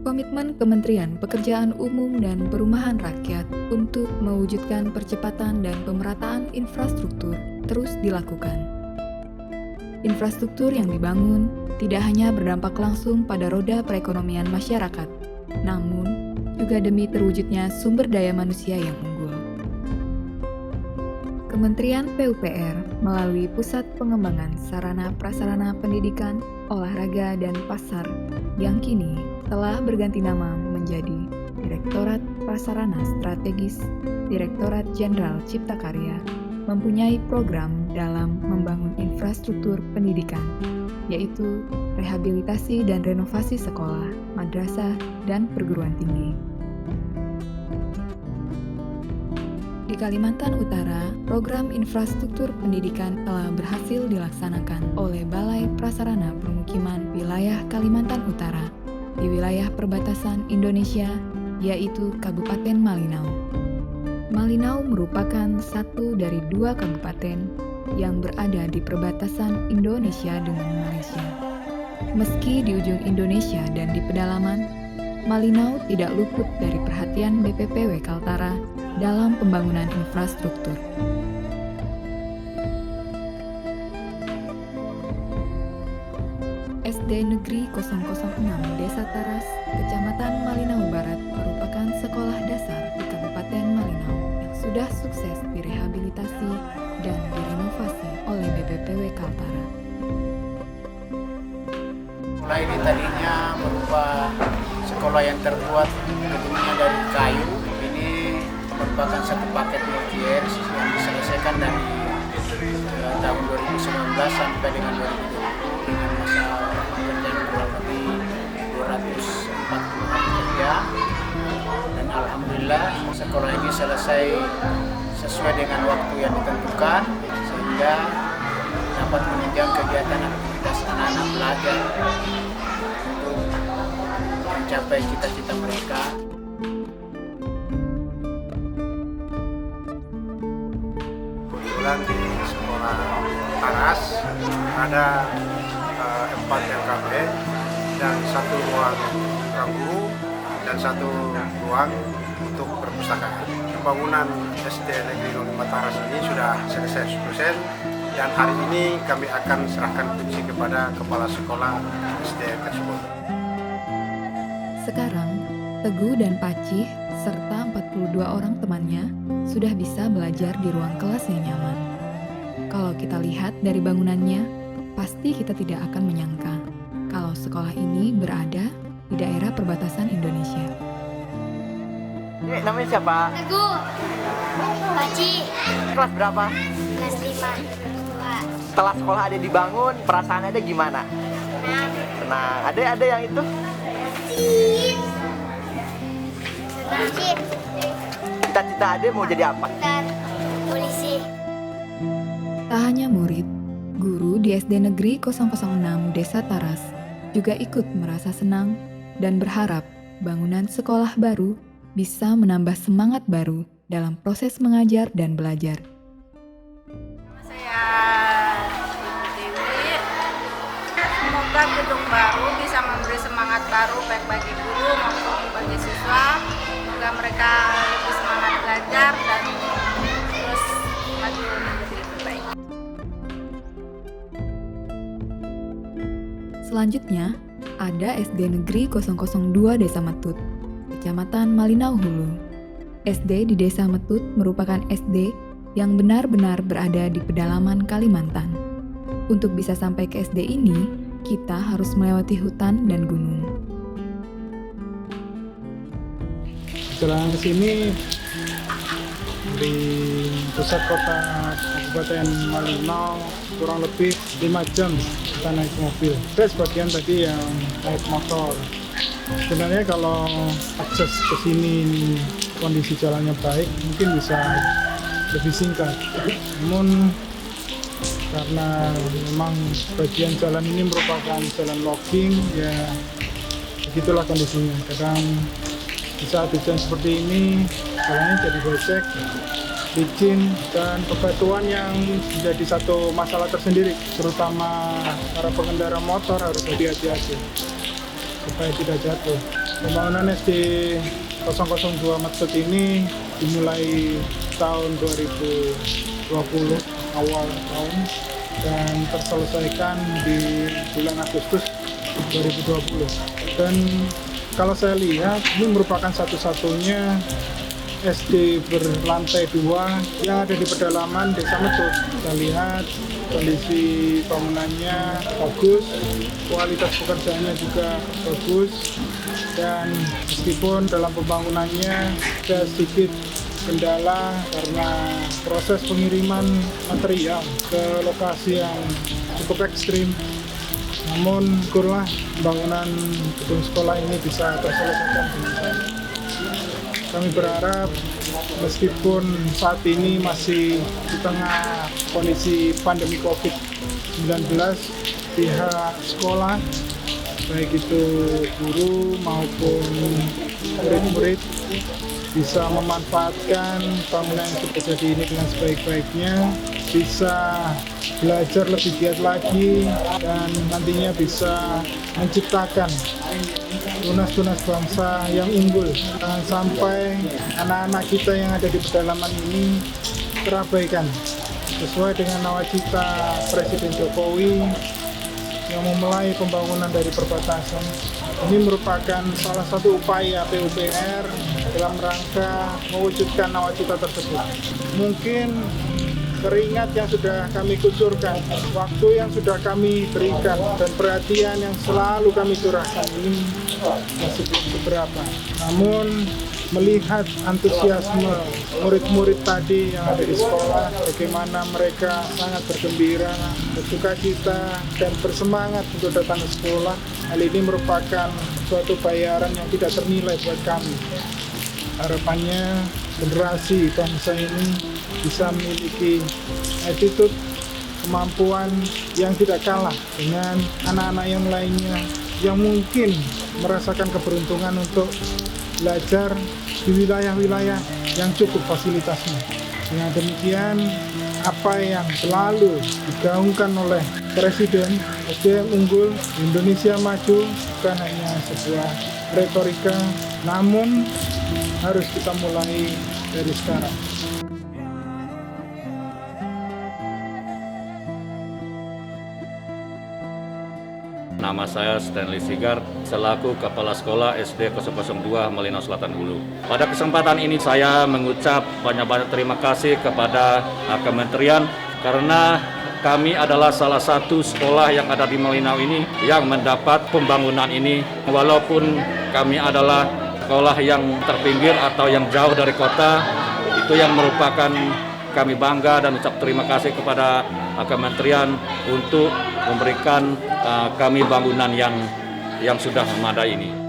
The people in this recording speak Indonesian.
Komitmen Kementerian Pekerjaan Umum dan Perumahan Rakyat untuk mewujudkan percepatan dan pemerataan infrastruktur terus dilakukan. Infrastruktur yang dibangun tidak hanya berdampak langsung pada roda perekonomian masyarakat, namun juga demi terwujudnya sumber daya manusia yang unggul. Kementerian PUPR melalui Pusat Pengembangan Sarana Prasarana Pendidikan, Olahraga, dan Pasar yang kini telah berganti nama menjadi Direktorat Prasarana Strategis, Direktorat Jenderal Cipta Karya, mempunyai program dalam membangun infrastruktur pendidikan, yaitu rehabilitasi dan renovasi sekolah, madrasah, dan perguruan tinggi. Di Kalimantan Utara, program infrastruktur pendidikan telah berhasil dilaksanakan oleh Balai Prasarana Permukiman Wilayah Kalimantan Utara di wilayah perbatasan Indonesia, yaitu Kabupaten Malinau. Malinau merupakan satu dari dua kabupaten yang berada di perbatasan Indonesia dengan Malaysia. Meski di ujung Indonesia dan di pedalaman, Malinau tidak luput dari perhatian BPPW Kaltara dalam pembangunan infrastruktur. SD Negeri 006 Desa Taras, Kecamatan Malinau Barat merupakan sekolah dasar di Kabupaten Malinau yang sudah sukses direhabilitasi dan direnovasi oleh BPPW Kaltara. Sekolah ini tadinya berupa sekolah yang terbuat gedungnya dari kayu. Ini merupakan satu paket multi-years yang diselesaikan dari tahun 2019 sampai dengan 2020 dengan masa pekerjaan kurang lebih 240 hari kerja. Dan alhamdulillah sekolah ini selesai sesuai dengan waktu yang ditentukan sehingga dapat menunjang kegiatan aktivitas anak-anak belajar untuk mencapai cita-cita mereka. Kebetulan di sekolah Taras ada 4 LKB dan 1 ruang guru dan 1 ruang untuk perpustakaan. Pembangunan SD Negeri 05 Taras ini sudah selesai 100%. Dan hari ini kami akan serahkan kunci kepada kepala sekolah SD tersebut. Sekarang, Teguh dan Pacih serta 42 orang temannya sudah bisa belajar di ruang kelas yang nyaman. Kalau kita lihat dari bangunannya, pasti kita tidak akan menyangka kalau sekolah ini berada di daerah perbatasan Indonesia. Namanya siapa? Teguh, Pacih, Kelas berapa? kelas 5. Setelah sekolah ada dibangun, perasaan ada gimana? Tenang. Ada yang itu? Senang. Cita-cita Ade mau jadi apa? Dan polisi. Tak hanya murid, guru di SD Negeri 006 Desa Taras juga ikut merasa senang dan berharap bangunan sekolah baru bisa menambah semangat baru dalam proses mengajar dan belajar. Semoga gedung baru bisa memberi semangat baru baik bagi guru maupun bagi siswa. Semoga mereka lebih semangat belajar dan terus maju menjadi lebih baik. Selanjutnya, ada SD Negeri 002 Desa Metut, Kecamatan Malinau Hulu. SD di Desa Metut merupakan SD yang benar-benar berada di pedalaman Kalimantan. Untuk bisa sampai ke SD ini, kita harus melewati hutan dan gunung. Jalan ke sini di pusat kota Kabupaten Malinau kurang lebih 5 jam kita naik mobil. Ada sebagian tadi yang naik motor. Sebenarnya kalau akses ke sini kondisi jalannya baik, mungkin bisa lebih singkat. Namun karena memang bagian jalan ini merupakan jalan logging, ya begitulah kondisinya. Kadang di saat hujan seperti ini jalannya jadi becek, licin, dan bebatuan yang menjadi satu masalah tersendiri, terutama para pengendara motor harus hati-hati supaya tidak jatuh. Pembangunan SD 002 Medset ini dimulai tahun 2020 awal tahun dan terselesaikan di bulan Agustus 2020. Dan kalau saya lihat ini merupakan satu-satunya SD berlantai 2 yang ada di pedalaman Desa Medset. Kita lihat kondisi bangunannya bagus, kualitas pekerjaannya juga bagus, dan meskipun dalam pembangunannya ada sedikit kendala karena proses pengiriman material ke lokasi yang cukup ekstrim, namun syukurlah pembangunan gedung sekolah ini bisa terselesaikan dengan baik. Kami berharap meskipun saat ini masih di tengah kondisi pandemi COVID-19, pihak sekolah, baik itu guru maupun murid-murid, bisa memanfaatkan bangunan yang sudah jadi ini dengan sebaik-baiknya, bisa belajar lebih giat lagi, dan nantinya bisa menciptakan tunas-tunas bangsa yang unggul. Jangan sampai anak-anak kita yang ada di pedalaman ini terabaikan. Sesuai dengan nawacita Presiden Jokowi yang memulai pembangunan dari perbatasan, ini merupakan salah satu upaya PUPR dalam rangka mewujudkan nawacita tersebut. Mungkin keringat yang sudah kami kucurkan, waktu yang sudah kami berikan, dan perhatian yang selalu kami curahkan ini masih belum seberapa. Namun melihat antusiasme murid-murid tadi yang ada di sekolah, bagaimana mereka sangat bergembira, bersukacita, dan bersemangat untuk datang ke sekolah, hal ini merupakan suatu bayaran yang tidak ternilai buat kami. Harapannya generasi bangsa ini bisa memiliki attitude, kemampuan yang tidak kalah dengan anak-anak yang lainnya yang mungkin merasakan keberuntungan untuk belajar di wilayah-wilayah yang cukup fasilitasnya. Dengan demikian, apa yang selalu digaungkan oleh Presiden SDM unggul, Indonesia maju, bukan hanya sebuah retorika, namun harus kita mulai dari sekarang. Nama saya Stanley Sigar, selaku Kepala Sekolah SD 002 Malino Selatan Hulu. Pada kesempatan ini saya mengucap banyak-banyak terima kasih kepada Kementerian karena kami adalah salah satu sekolah yang ada di Malinau ini yang mendapat pembangunan ini. Walaupun kami adalah sekolah yang terpinggir atau yang jauh dari kota, itu yang merupakan kami bangga dan ucap terima kasih kepada Kementerian untuk memberikan kami bangunan yang sudah memadai ini.